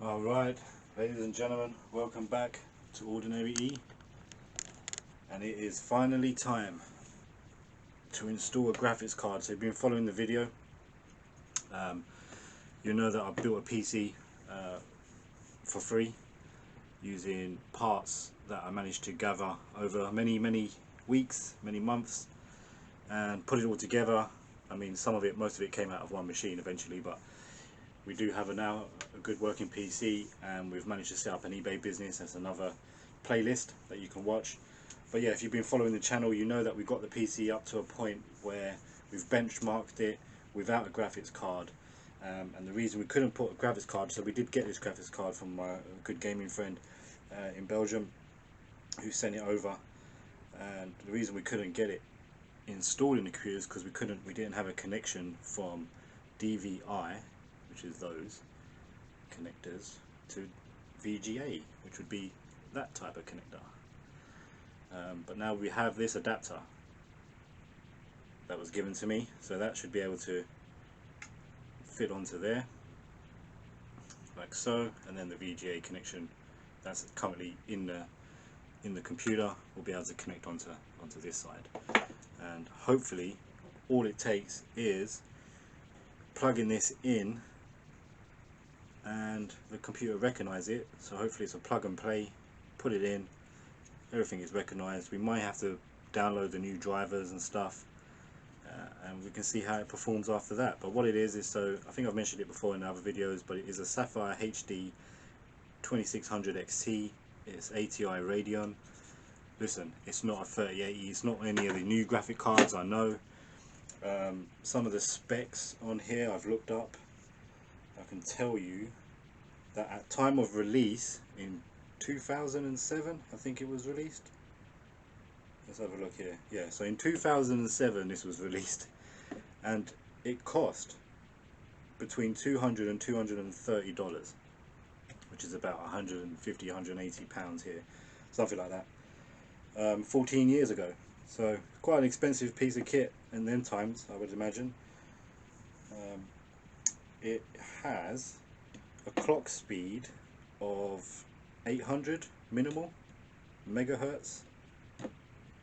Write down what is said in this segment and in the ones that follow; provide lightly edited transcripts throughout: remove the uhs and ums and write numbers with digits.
Alright, ladies and gentlemen, welcome back to Ordinary E, and it is finally time to install a graphics card. So if you've been following the video, you know that I built a PC for free using parts that I managed to gather over many weeks, many months, and put it all together. I mean, most of it came out of one machine eventually, but we do have now a good working PC, and we've managed to set up an eBay business. That's another playlist that you can watch. But yeah, if you've been following the channel, you know that we got the PC up to a point where we've benchmarked it without a graphics card. And the reason we couldn't put a graphics card, so we did get this graphics card from my good gaming friend in Belgium, who sent it over. And the reason we couldn't get it installed in the computer is because we didn't have a connection from DVI, which is those connectors, to VGA, which would be that type of connector. But now we have this adapter that was given to me, so that should be able to fit onto there like so, and then the VGA connection that's currently in the computer will be able to connect onto this side. And hopefully all it takes is plugging this in and the computer recognize it. So hopefully it's a plug and play, put it in, everything is recognized. We might have to download the new drivers and stuff, and we can see how it performs after that. But what it is, so I think I've mentioned it before in other videos, but it is a Sapphire HD 2600 XT. It's ATI Radeon. Listen, it's not a 3080, it's not any of the new graphic cards I know. Some of the specs on here I've looked up. I can tell you that at time of release in 2007, I think it was released. Let's have a look here. Yeah, so in 2007 this was released, and it cost between $200 and $230, which is about 150, 180 pounds here, something like that. 14 years ago, so quite an expensive piece of kit in them times, I would imagine. It has a clock speed of 800 minimal megahertz,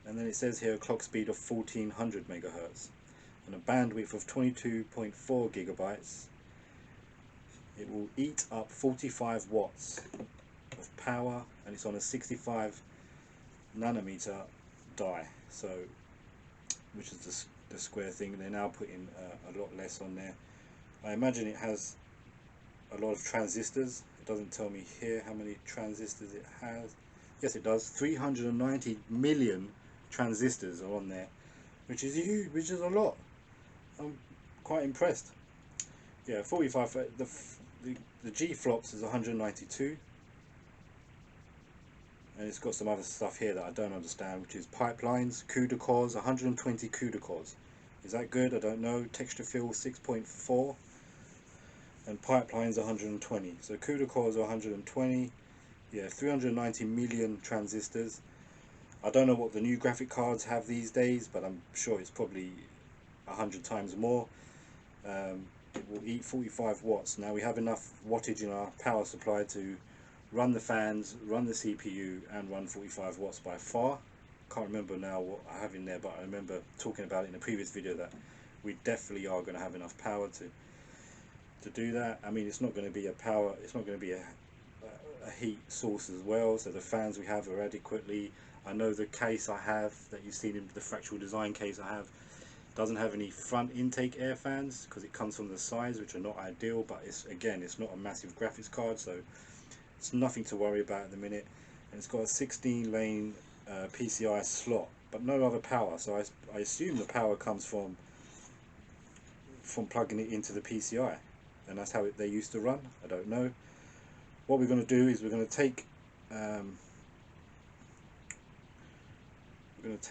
and then it says here a clock speed of 1400 megahertz, and a bandwidth of 22.4 gigabytes. It will eat up 45 watts of power, and it's on a 65 nanometer die, so which is the square thing. They're now putting a lot less on there. I imagine it has a lot of transistors. It doesn't tell me here how many transistors it has. Yes, it does. 390 million transistors are on there, which is huge, which is a lot. I'm quite impressed. Yeah, 45. The G flops is 192, and it's got some other stuff here that I don't understand, which is pipelines, CUDA cores, 120 CUDA cores. Is that good? I don't know. Texture fill 6.4. and pipelines 120. So CUDA cores are 120. Yeah, 390 million transistors. I don't know what the new graphic cards have these days, but I'm sure it's probably 100 times more. It will eat 45 watts. Now we have enough wattage in our power supply to run the fans, run the CPU, and run 45 watts by far. Can't remember now what I have in there, but I remember talking about it in a previous video that we definitely are going to have enough power to do that. I mean, it's not going to be a heat source as well, so the fans we have are adequately. I know the case I have that you've seen in the Fractal Design case I have doesn't have any front intake air fans because it comes from the sides, which are not ideal, but it's not a massive graphics card, so it's nothing to worry about at the minute. And it's got a 16 lane PCI slot, but no other power, so I assume the power comes from plugging it into the PCI, and that's how they used to run. I don't know. What we're going to do is we're going to take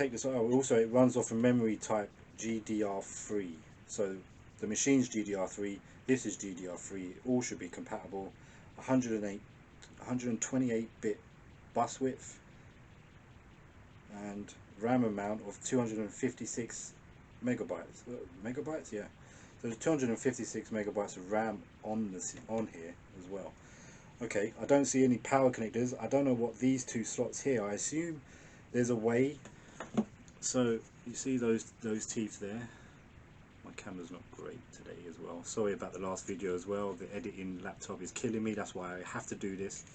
this. Also, it runs off a memory type GDR3, so the machine's GDR3, this is GDR3. It all should be compatible. 128-bit bus width and RAM amount of 256 megabytes. Megabytes, yeah. So there's 256 megabytes of RAM on here as well. Okay, I don't see any power connectors. I don't know what these two slots here. I assume there's a way. So you see those teeth there. My camera's not great today as well. Sorry about the last video as well. The editing laptop is killing me. That's why I have to do this,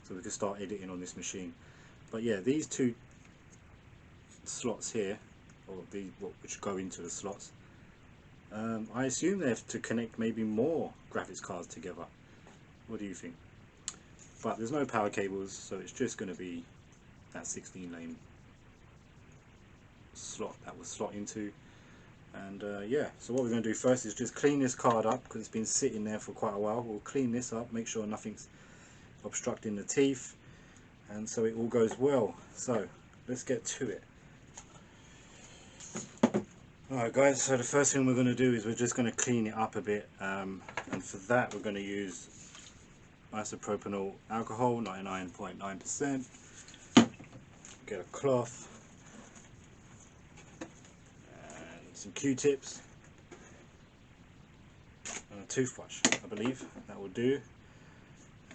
so we can start editing on this machine. But yeah, these two slots here, or these which go into the slots, I assume they have to connect maybe more graphics cards together. What do you think? But there's no power cables, so it's just going to be that 16 lane slot that will slot into. And yeah, so what we're going to do first is just clean this card up, because it's been sitting there for quite a while. We'll clean this up, make sure nothing's obstructing the teeth, and so it all goes well. So let's get to it. Alright guys, so the first thing we're going to do is we're just going to clean it up a bit, and for that we're going to use isopropanol alcohol, 99.9%. Get a cloth and some Q-tips and a toothbrush. I believe that will do.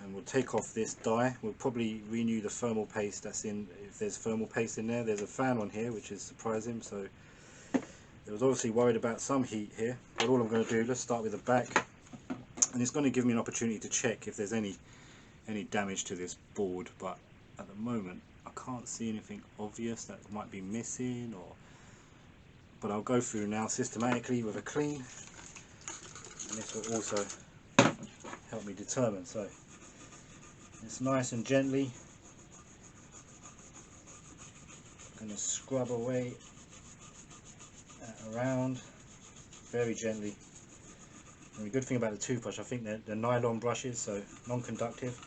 And we'll take off this dye. We'll probably renew the thermal paste that's in, if there's thermal paste in there. There's a fan on here, which is surprising, so I was obviously worried about some heat here. But all I'm going to do, let's start with the back, and it's going to give me an opportunity to check if there's any damage to this board. But at the moment I can't see anything obvious that might be missing, but I'll go through now systematically with a clean, and this will also help me determine. So it's nice and gently going to scrub away that around very gently. And the good thing about the toothbrush, I think they're nylon brushes, so non-conductive.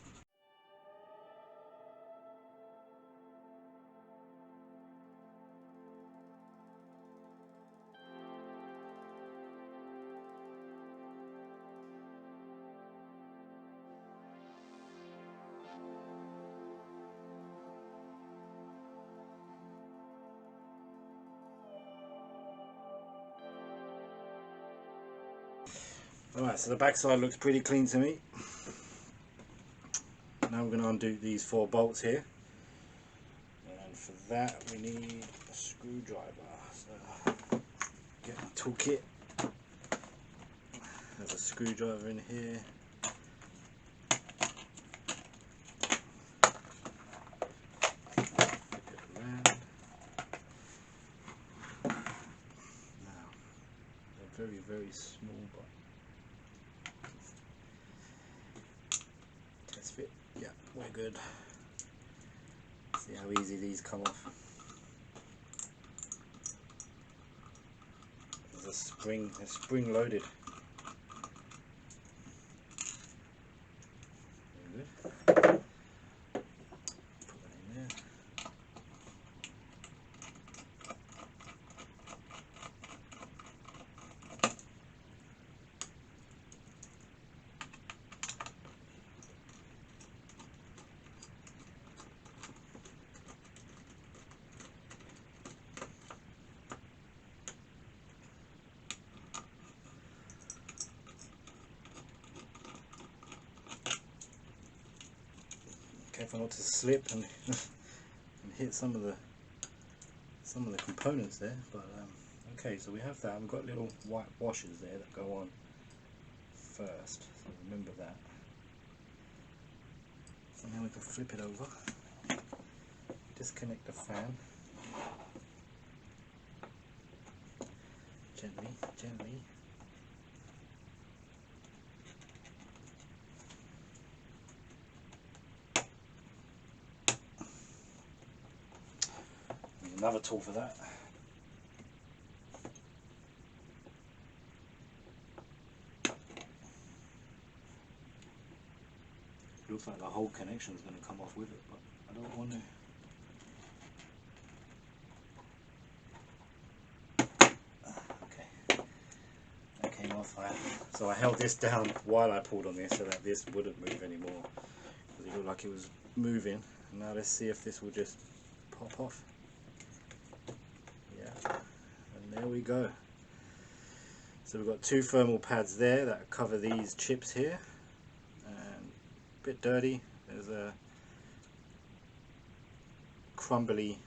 Alright, so the back side looks pretty clean to me. Now we're going to undo these 4 bolts here, and for that we need a screwdriver. So get my toolkit. There's a screwdriver in here. Flip it around. Now they're very small, but test fit. Yeah, we're good. See how easy these come off. There's a spring, they're spring loaded. Very good. Put that in there. Careful not to slip and, and hit some of the components there. But okay, so we have that. We've got little white washers there that go on first, so remember that. So now we can flip it over, disconnect the fan, gently. Another tool for that. Looks like the whole connection is going to come off with it, but I don't want to. Okay, that came off. So I held this down while I pulled on this so that this wouldn't move anymore, because it looked like it was moving. And now let's see if this will just pop off. And there we go. So we've got 2 thermal pads there that cover these chips here, and bit dirty. There's a crumbly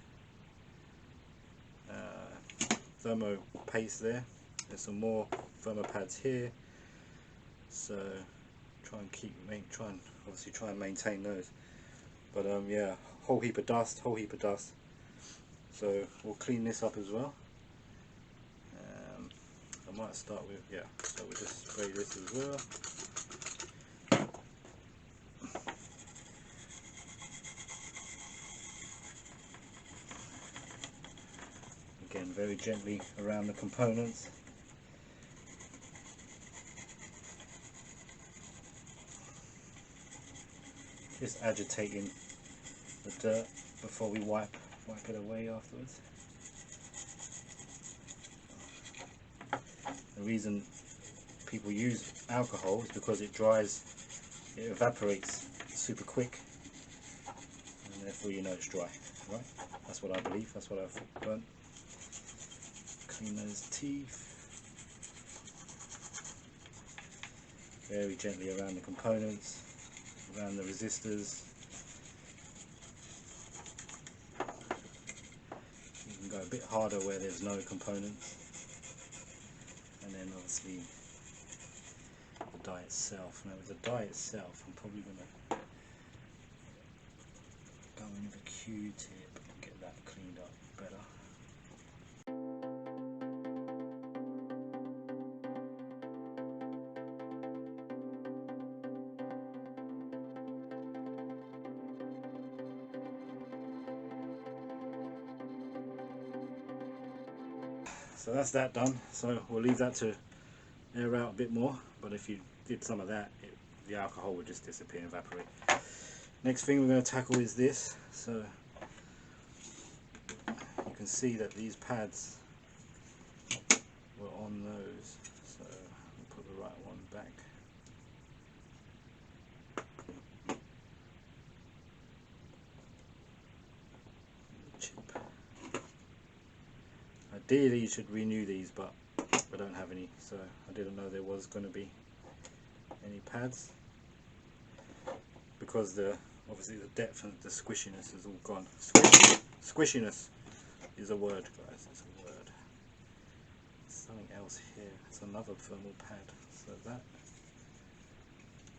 thermo paste there. There's some more thermo pads here, so try and maintain those. But yeah, whole heap of dust. So we'll clean this up as well. I might start with, yeah, so we'll just spray this as well. Again, very gently around the components. Just agitating the dirt before we wipe it away afterwards. The reason people use alcohol is because it evaporates super quick, and therefore you know it's dry, right? That's what I believe, that's what I've learned. Clean those teeth. Very gently around the components, around the resistors. You can go a bit harder where there's no components. And then obviously the die itself. Now with the die itself, I'm probably going to go in with a Q-tip and get that cleaned up better. So that's that done. So we'll leave that to air out a bit more, but if you did some of that, the alcohol would just disappear and evaporate. Next thing we're going to tackle is this. So you can see that these pads were on those, so I'll put the right one back. Chip. Ideally you should renew these, but I don't have any, so I didn't know there was going to be any pads, because obviously the depth and the squishiness is all gone. Squishiness is a word, guys, it's a word. Something else here, it's another thermal pad, so that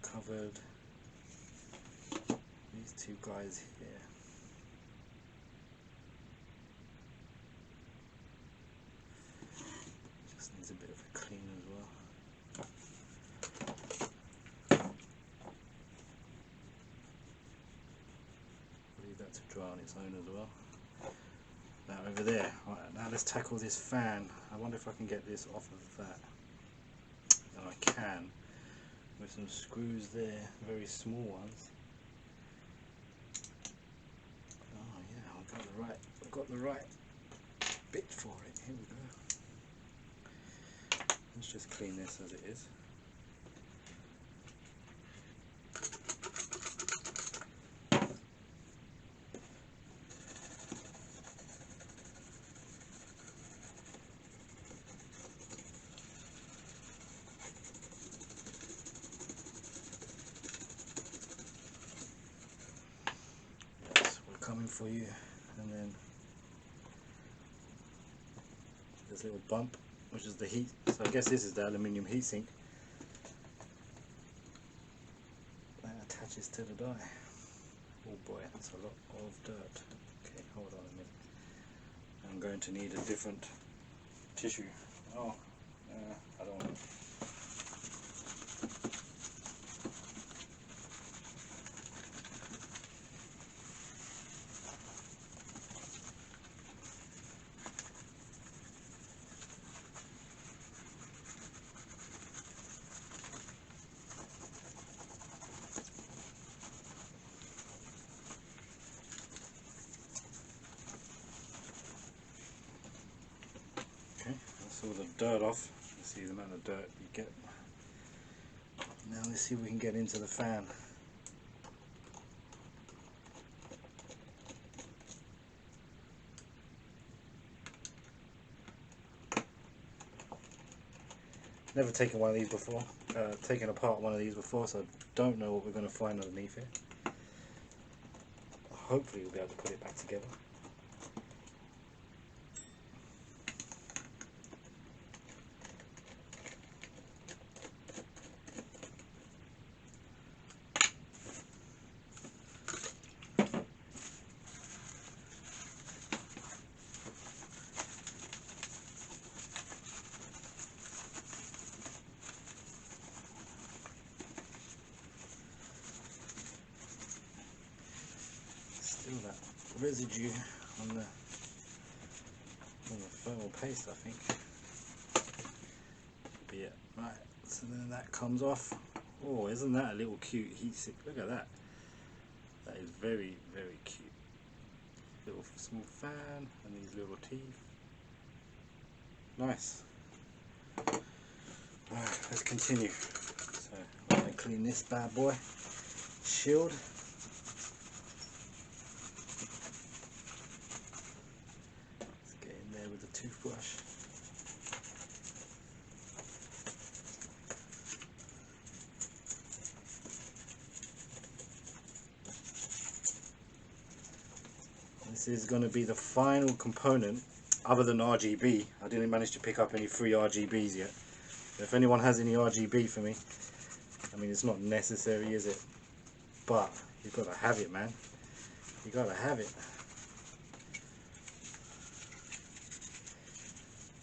covered these two guys here. Just needs a bit of a clean as well. Leave that to dry on its own as well. Now over there, right, now let's tackle this fan. I wonder if I can get this off of that. And I can, with some screws there, very small ones. Oh yeah, I've got the right bit for it. Here we go. Let's just clean this as it is. Coming for you, and then this little bump, which is the heat. So I guess this is the aluminium heatsink that attaches to the die. Oh boy, that's a lot of dirt. Okay, hold on a minute. I'm going to need a different tissue. Oh, I don't want to. That's all the dirt off. You see the amount of dirt you get. Now let's see if we can get into the fan. Never taken one of these before. taken apart one of these before, so I don't know what we're going to find underneath it. Hopefully we'll be able to put it back together. Still that residue on the thermal paste, I think. But yeah, right, so then that comes off. Oh, isn't that a little cute heat sink? Look at that. That is very, very cute. Little small fan and these little teeth. Nice. Alright, let's continue. So I'm going to clean this bad boy. Shield. Let's get in there with the toothbrush. This is going to be the final component, other than RGB. I didn't manage to pick up any free RGBs yet. If anyone has any RGB for me, I mean, it's not necessary, is it? But you've got to have it, man. You got to have it.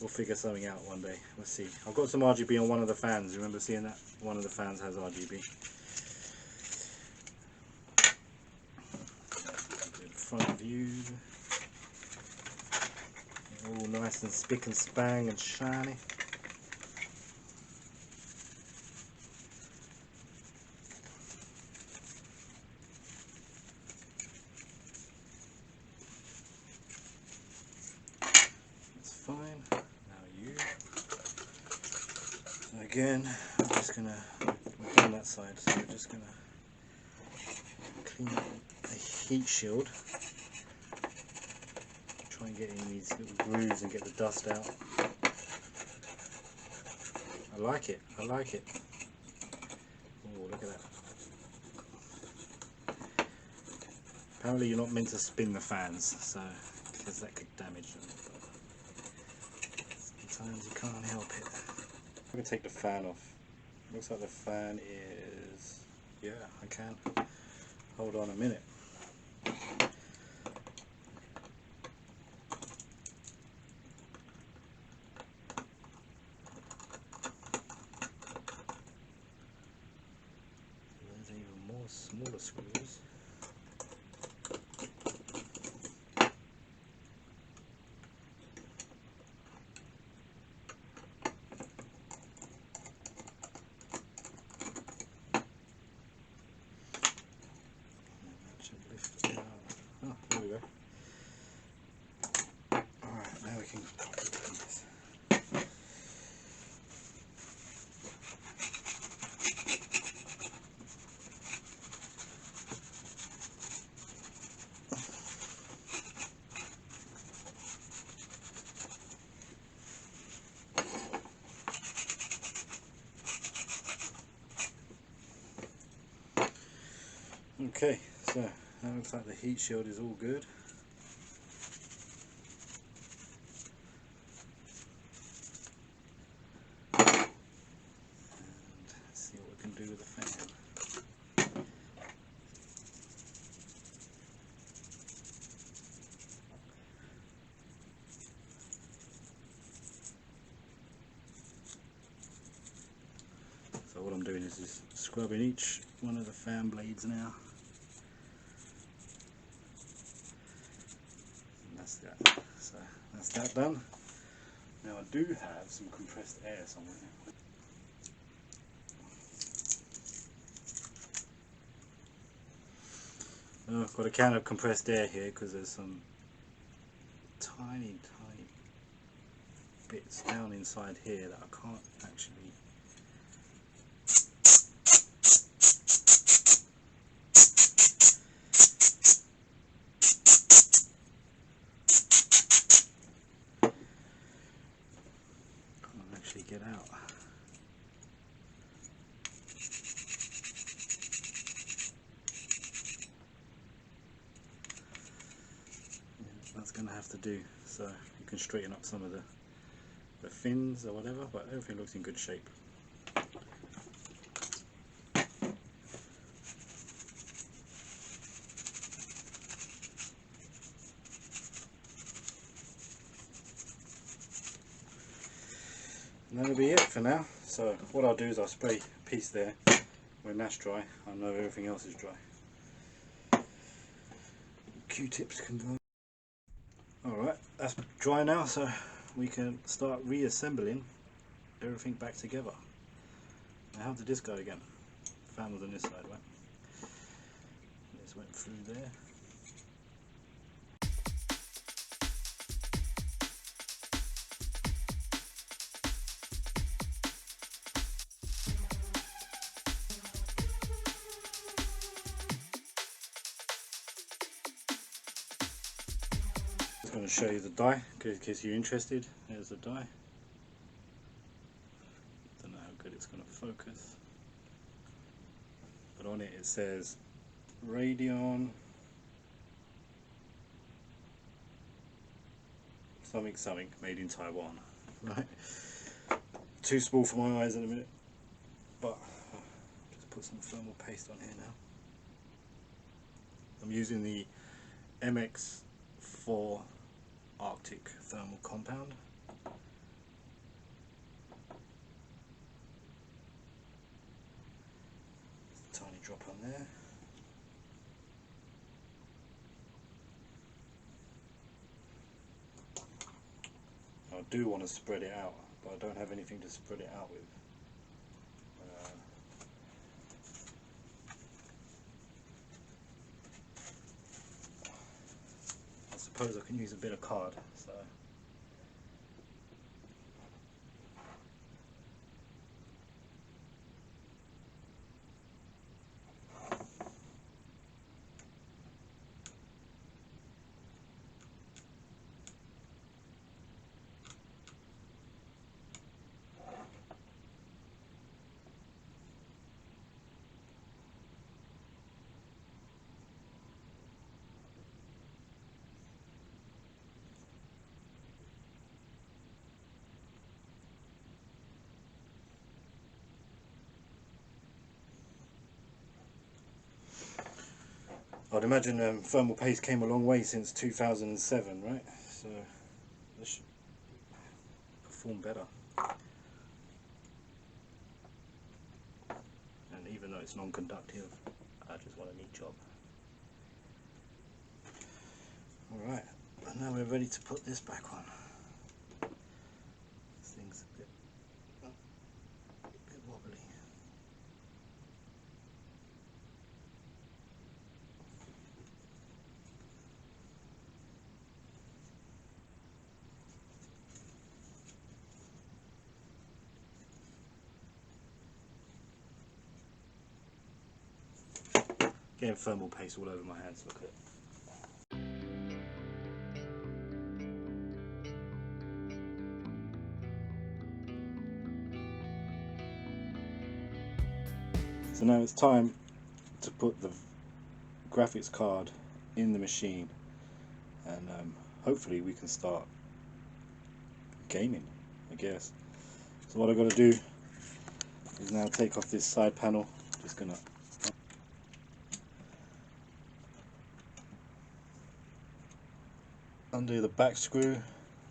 We'll figure something out one day. Let's see. I've got some RGB on one of the fans. Remember seeing that? One of the fans has RGB. Front view. All nice and spick and span and shiny. That's fine. Now you. So again, I'm just gonna we've done that side, so we're just gonna clean up the heat shield. Try and get in these little grooves and get the dust out. I like it. I like it. Oh, look at that. Apparently you're not meant to spin the fans, so because that could damage them. But sometimes you can't help it. I'm going to take the fan off. Looks like the fan is... yeah, I can. Hold on a minute. There's even more smaller screws. Oh, there we go. Alright, now we can properly do this. Okay, so that looks like the heat shield is all good. And let's see what we can do with the fan. So what I'm doing is just scrubbing each one of the fan blades now. And that's that. So that's that done. Now I do have some compressed air somewhere. I've got a can of compressed air here because there's some tiny bits down inside here that I can't actually get out. to do, so you can straighten up some of the fins or whatever, but everything looks in good shape. And that'll be it for now. So what I'll do is I'll spray a piece there. When that's dry, I know everything else is dry. Q-tips can go. Alright, that's dry now, so we can start reassembling everything back together. Now how did this go again? Fan was on this side, right? This went through there. I'm going to show you the die in case you're interested. There's the die. Don't know how good it's going to focus, but on it it says Radeon something something made in Taiwan. Right? Too small for my eyes in a minute, but just put some thermal paste on here now. I'm using the MX4 Arctic thermal compound. Just a tiny drop on there. I do want to spread it out, but I don't have anything to spread it out with. I suppose I can use a bit of card. So. I'd imagine thermal paste came a long way since 2007, right? So this should perform better. And even though it's non-conductive, I just want a neat job. Alright, and now we're ready to put this back on. This thing's a bit wobbly. Getting thermal paste all over my hands, look at it. So now it's time to put the graphics card in the machine, and hopefully we can start gaming, I guess. So what I've got to do is now take off this side panel. Just gonna undo the back screw.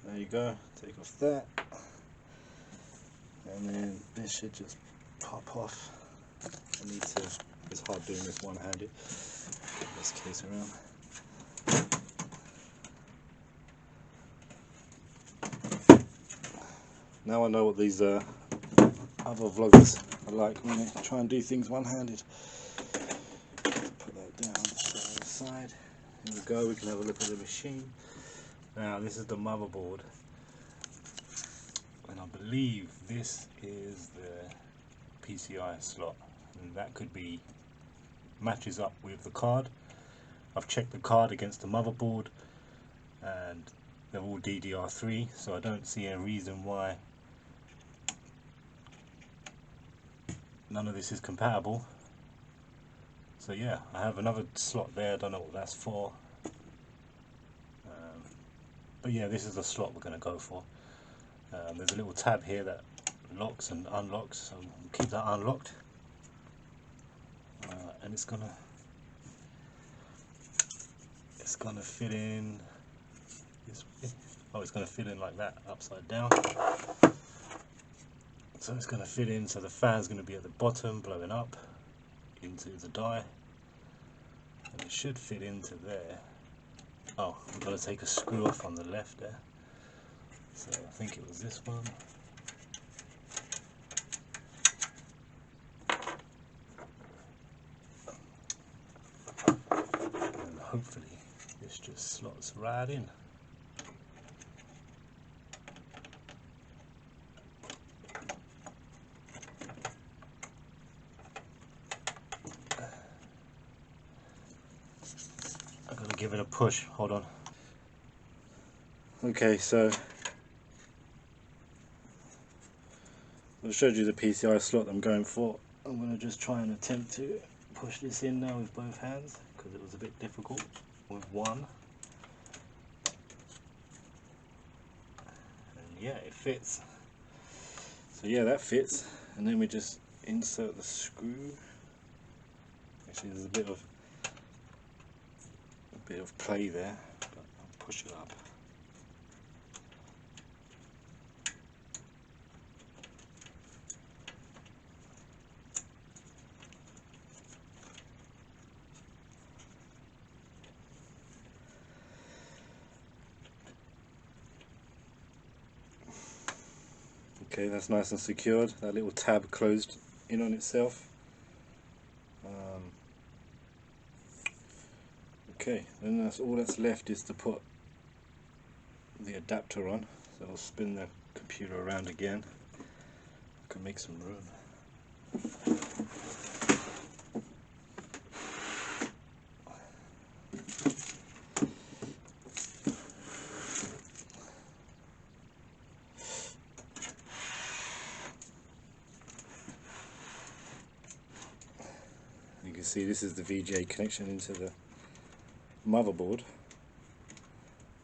There you go. Take off that, and then this should just pop off. I need to. It's hard doing this one-handed. This case around. Now I know what these other vloggers are like when they try and do things one-handed. Put that down to the side. Here we go. We can have a look at the machine. Now this is the motherboard, and I believe this is the PCI slot, and that could be matches up with the card. I've checked the card against the motherboard, and they're all DDR3, so I don't see a reason why none of this is compatible. So yeah, I have another slot there. I don't know what that's for. But yeah, this is the slot we're going to go for. There's a little tab here that locks and unlocks, so we'll keep that unlocked. And it's gonna fit in this way. Oh, it's gonna fit in like that, upside down. So it's gonna fit in, so the fan's gonna be at the bottom, blowing up into the die, and it should fit into there. Oh, we've got to take a screw off on the left there. So I think it was this one. And hopefully this just slots right in. I've got to give it a push, hold on. Okay, so I showed you the PCI slot I'm going for. I'm going to just try and attempt to push this in now with both hands, because it was a bit difficult with one. And yeah, it fits. So yeah, that fits. And then we just insert the screw. Actually, there's a bit of play there, but I'll push it up. Okay, that's nice and secured. That little tab closed in on itself. Okay, then that's all that's left is to put the adapter on. So I'll spin the computer around again. I can make some room. You can see this is the VGA connection into the motherboard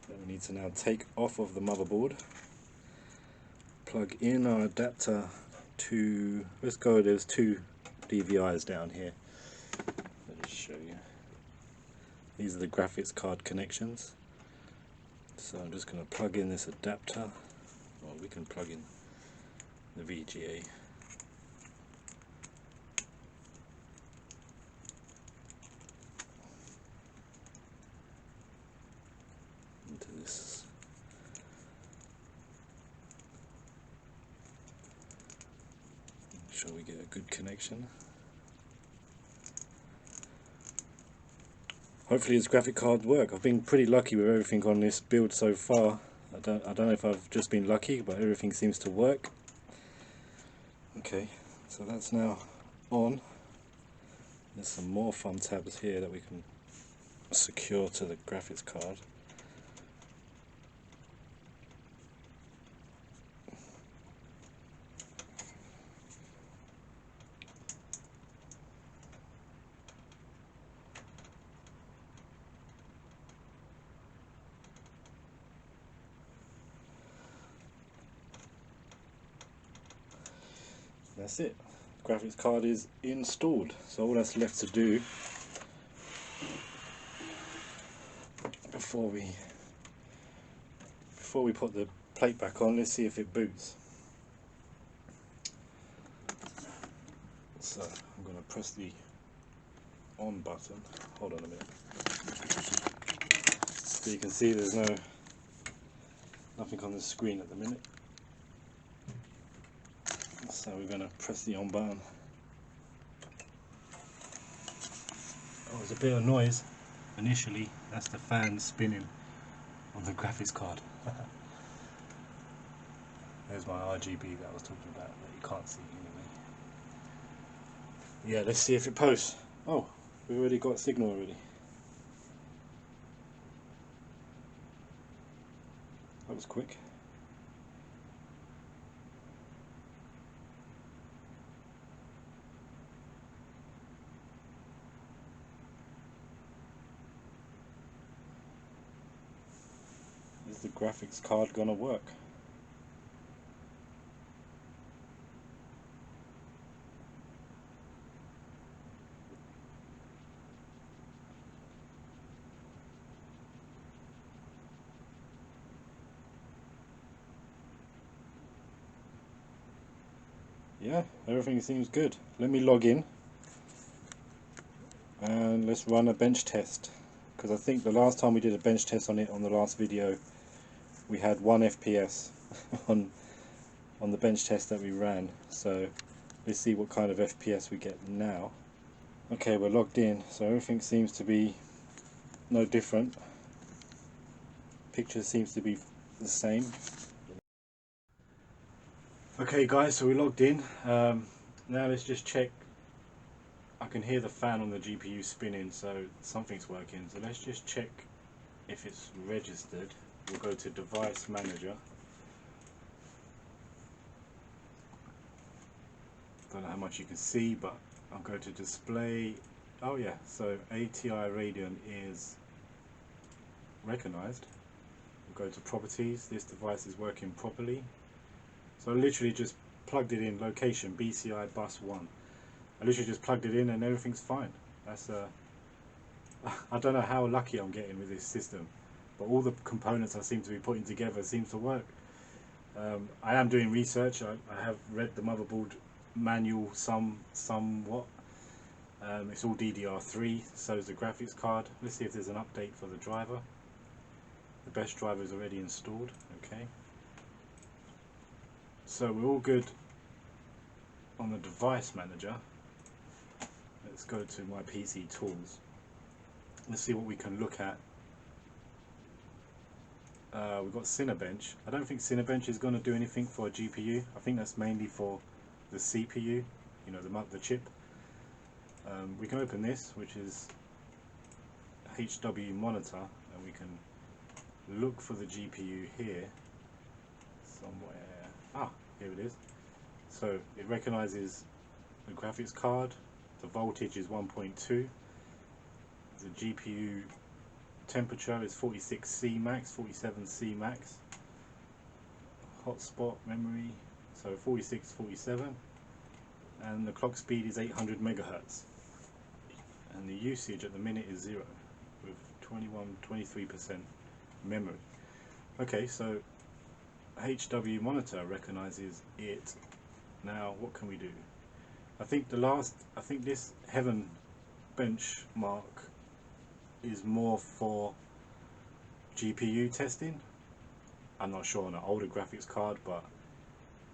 that we need to now take off of the motherboard, plug in our adapter to, there's two DVIs down here. Let me show you. These are the graphics card connections. So I'm just going to plug in this adapter, or we can plug in the VGA. Into this. Make sure we get a good connection. Hopefully this graphic card work. I've been pretty lucky with everything on this build so far. I don't know if I've just been lucky, but everything seems to work. Okay, so that's now on. There's some more thumb tabs here that we can secure to the graphics card. That's it. Graphics card is installed. So all that's left to do before we put the plate back on, let's see if it boots. So I'm going to press the on button. Hold on a minute. So you can see there's nothing on the screen at the minute. So we're going to press the on button. Oh, there's a bit of noise initially. That's the fan spinning on the graphics card. There's my RGB that I was talking about that you can't see anyway. Yeah, let's see if it posts. Oh, we've already got signal already. That was quick. the graphics card gonna work? Yeah, everything seems good. Let me log in and let's run a bench test, because I think the last time we did a bench test on it on the last video we had 1 FPS on the bench test that we ran. So let's see what kind of FPS we get now. Okay, we're logged in, so everything seems to be no different. Picture seems to be the same. Okay guys, so we logged in. Now let's just check. I can hear the fan on the GPU spinning, so something's working. So let's just check if it's registered. We'll go to Device Manager. Don't know how much you can see, but I'll go to Display. Oh yeah, so ATI Radeon is recognized. We'll go to Properties. This device is working properly. So I literally just plugged it in, location BCI bus 1. I literally just plugged it in and everything's fine. That's I don't know how lucky I'm getting with this system, but all the components I seem to be putting together seems to work. I am doing research. I have read the motherboard manual somewhat. It's all DDR3, so is the graphics card. Let's see if there's an update for the driver. The best driver is already installed. Okay. So we're all good on the Device Manager. Let's go to my PC tools. Let's see what we can look at. We've got Cinebench. I don't think Cinebench is going to do anything for a GPU. I think that's mainly for the CPU, you know, the chip. We can open this, which is HW Monitor, and we can look for the GPU here somewhere. Ah, here it is. So it recognizes the graphics card. The voltage is 1.2. The GPU temperature is 46C max, 47C max. Hotspot memory, so 46, 47. And the clock speed is 800 megahertz. And the usage at the minute is 0, with 23% memory. Okay, so HW Monitor recognizes it. Now what can we do? I think this Heaven benchmark is more for GPU testing. I'm not sure on an older graphics card, but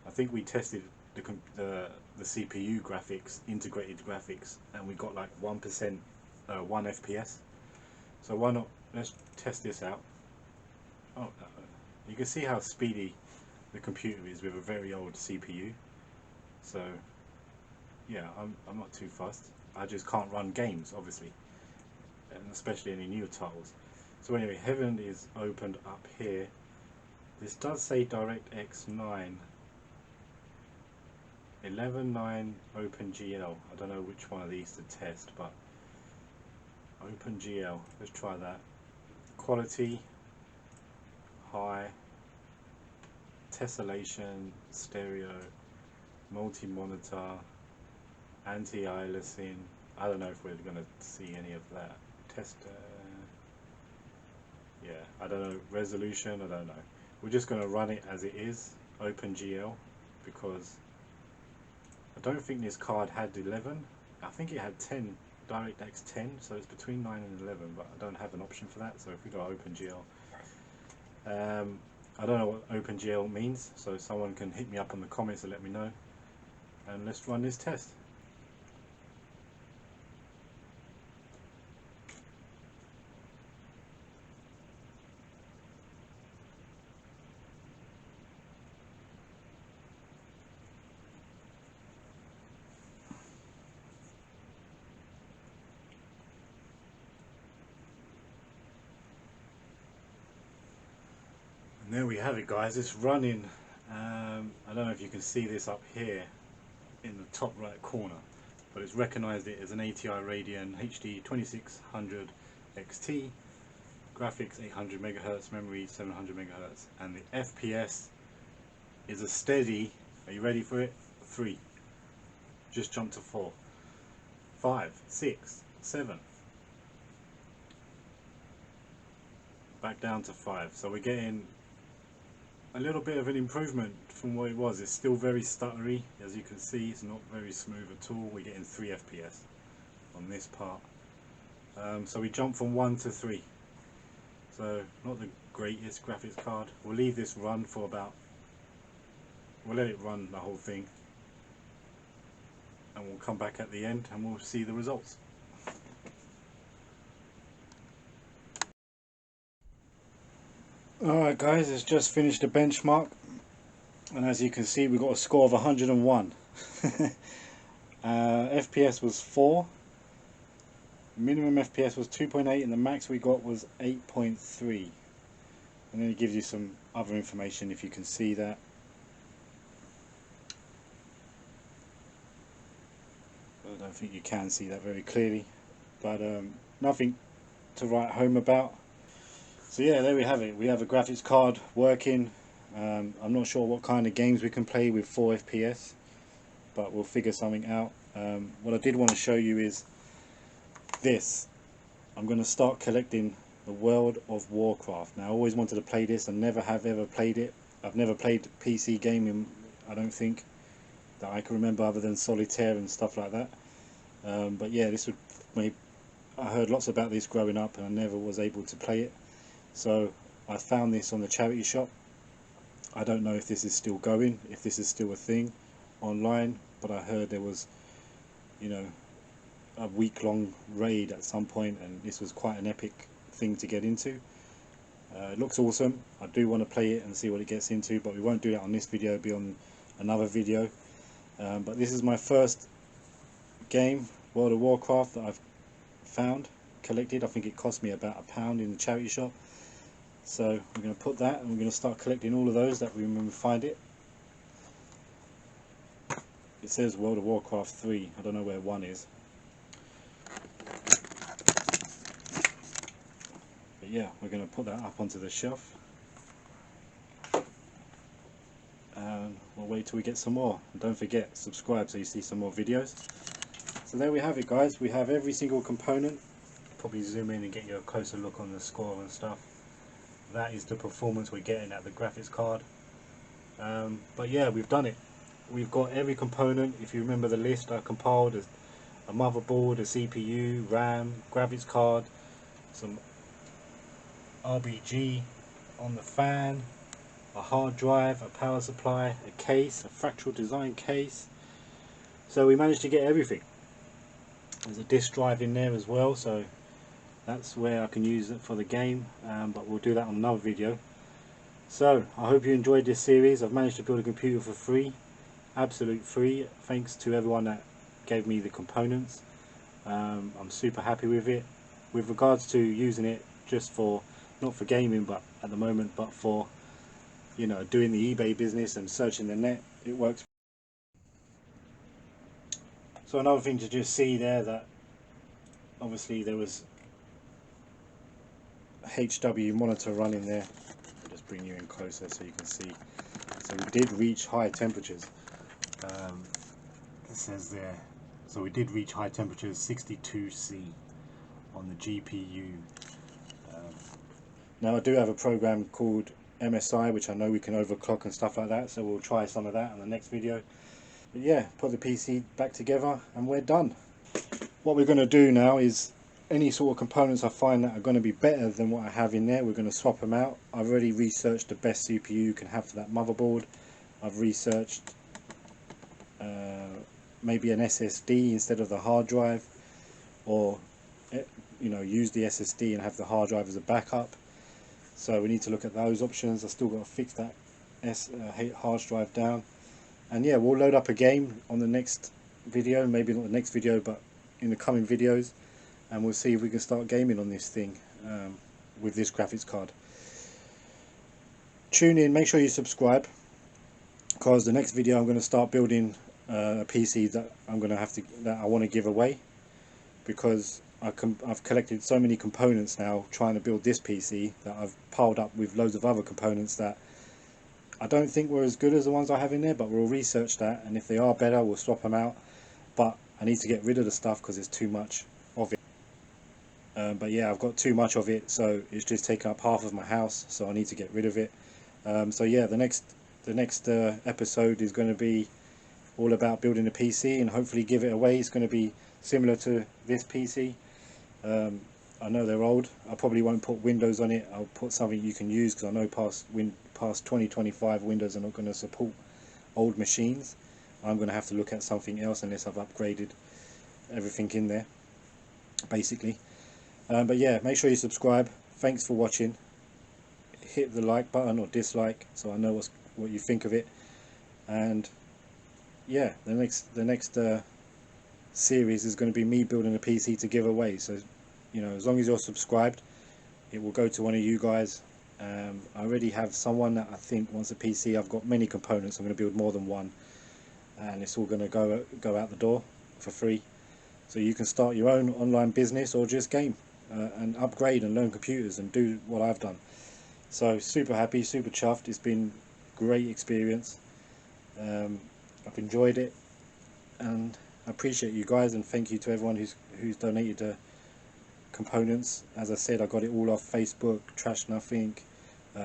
I think we tested the CPU graphics, integrated graphics, and we got like 1 FPS. So why not, let's test this out. Oh, you can see how speedy the computer is with a very old CPU. So yeah, I'm not too fussed. I just can't run games, obviously, and especially any new titles. So anyway, Heaven is opened up here. This does say DirectX 9, 11.9 OpenGL. I don't know which one of these to test, but OpenGL, let's try that. Quality, high, tessellation, stereo, multi-monitor, anti-aliasing. I don't know if we're going to see any of that. Tester, yeah, I don't know. Resolution, I don't know. We're just going to run it as it is, OpenGL, because I don't think this card had 11. I think it had 10, DirectX 10, so it's between 9 and 11, but I don't have an option for that. So if we go OpenGL, I don't know what OpenGL means, so someone can hit me up in the comments and let me know. And let's run this test. And there we have it, guys. It's running. I don't know if you can see this up here in the top right corner, but it's recognized it as an ATI Radeon HD 2600 XT. graphics 800 megahertz, memory 700 megahertz, and the FPS is a steady, are you ready for it? 3. Just jumped to 4, 5, 6, 7, back down to 5. So we're getting a little bit of an improvement from what it was. It's still very stuttery, as you can see. It's not very smooth at all. We're getting 3 FPS on this part. So we jumped from 1 to 3. So not the greatest graphics card. We'll leave this run for about, we'll let it run the whole thing, and we'll come back at the end and we'll see the results. Alright guys, it's just finished the benchmark, and as you can see we got a score of 101. FPS was 4, minimum FPS was 2.8, and the max we got was 8.3. And then it gives you some other information if you can see that. I don't think you can see that very clearly, but nothing to write home about. So yeah, there we have it. We have a graphics card working. I'm not sure what kind of games we can play with 4 FPS, but we'll figure something out. What I did want to show you is this. I'm going to start collecting the World of Warcraft. Now I always wanted to play this. I never have ever played it. I've never played PC gaming, I don't think, that I can remember, other than Solitaire and stuff like that. But yeah, this would maybe, I heard lots about this growing up and I never was able to play it. So I found this on the charity shop. I don't know if this is still going, if this is still a thing online, but I heard there was, you know, a week-long raid at some point, and this was quite an epic thing to get into. It looks awesome. I do want to play it and see what it gets into, but we won't do that on this video. It'll be on another video. But this is my first game, World of Warcraft, that I've found, collected. I think it cost me about £1 in the charity shop. So we're going to put that, and we're going to start collecting all of those that we when we find it. It says World of Warcraft 3. I don't know where 1 is. But yeah, we're going to put that up onto the shelf. And we'll wait till we get some more. And don't forget, subscribe so you see some more videos. So there we have it guys. We have every single component. Probably zoom in and get you a closer look on the score and stuff. That is the performance we're getting at the graphics card. But yeah, we've done it. We've got every component. If you remember the list I compiled, a motherboard, a CPU, RAM, graphics card, some RBG on the fan, a hard drive, a power supply, a case, a fractal design case. So we managed to get everything. There's a disk drive in there as well, so that's where I can use it for the game, but we'll do that on another video. So I hope you enjoyed this series. I've managed to build a computer for free, absolute free, thanks to everyone that gave me the components. I'm super happy with it. With regards to using it just for, not for gaming, but at the moment, but for, you know, doing the eBay business and searching the net, it works. So another thing to just see there, that obviously there was HW monitor running there. I'll just bring you in closer so you can see. So we did reach high temperatures. It says there. So we did reach high temperatures, 62C on the GPU. Now I do have a program called MSI, which I know we can overclock and stuff like that. So we'll try some of that in the next video. But yeah, put the PC back together and we're done. What we're going to do now is, any sort of components I find that are going to be better than what I have in there, we're going to swap them out. I've already researched the best CPU you can have for that motherboard. I've researched maybe an SSD instead of the hard drive, or you know, use the SSD and have the hard drive as a backup. So we need to look at those options. I've still got to fix that hard drive down, and yeah, we'll load up a game on the next video, maybe not the next video but in the coming videos, and we'll see if we can start gaming on this thing with this graphics card. Tune in, make sure you subscribe, because the next video I'm going to start building a PC that I'm going to have to, that I want to give away, because I've collected so many components now trying to build this PC that I've piled up with loads of other components that I don't think were as good as the ones I have in there, but we'll research that, and if they are better we'll swap them out. But I need to get rid of the stuff because there's too much of it. But yeah, I've got too much of it, so it's just taking up half of my house, so I need to get rid of it. So yeah, the next episode is going to be all about building a PC and hopefully give it away. It's going to be similar to this PC. I know they're old. I probably won't put Windows on it. I'll put something you can use, because I know past 2025 Windows are not going to support old machines. I'm going to have to look at something else unless I've upgraded everything in there, basically. But yeah, make sure you subscribe. Thanks for watching. Hit the like button or dislike so I know what you think of it. And yeah, the next series is going to be me building a PC to give away. So, you know, as long as you're subscribed, it will go to one of you guys. I already have someone that I think wants a PC. I've got many components. I'm going to build more than one, and it's all going to go out the door for free. So you can start your own online business or just game and upgrade and learn computers and do what I've done. So super happy, super chuffed. It's been a great experience. I've enjoyed it, and I appreciate you guys, and thank you to everyone who's donated components. As I said, I got it all off Facebook, Trash Nothing,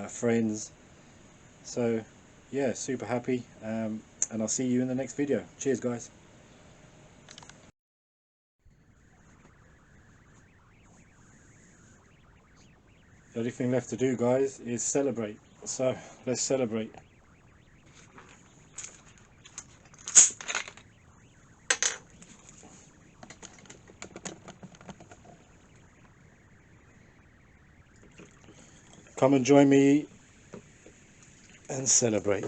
friends. So yeah, super happy, and I'll see you in the next video. Cheers guys. The only thing left to do, guys, is celebrate. So let's celebrate. Come and join me and celebrate.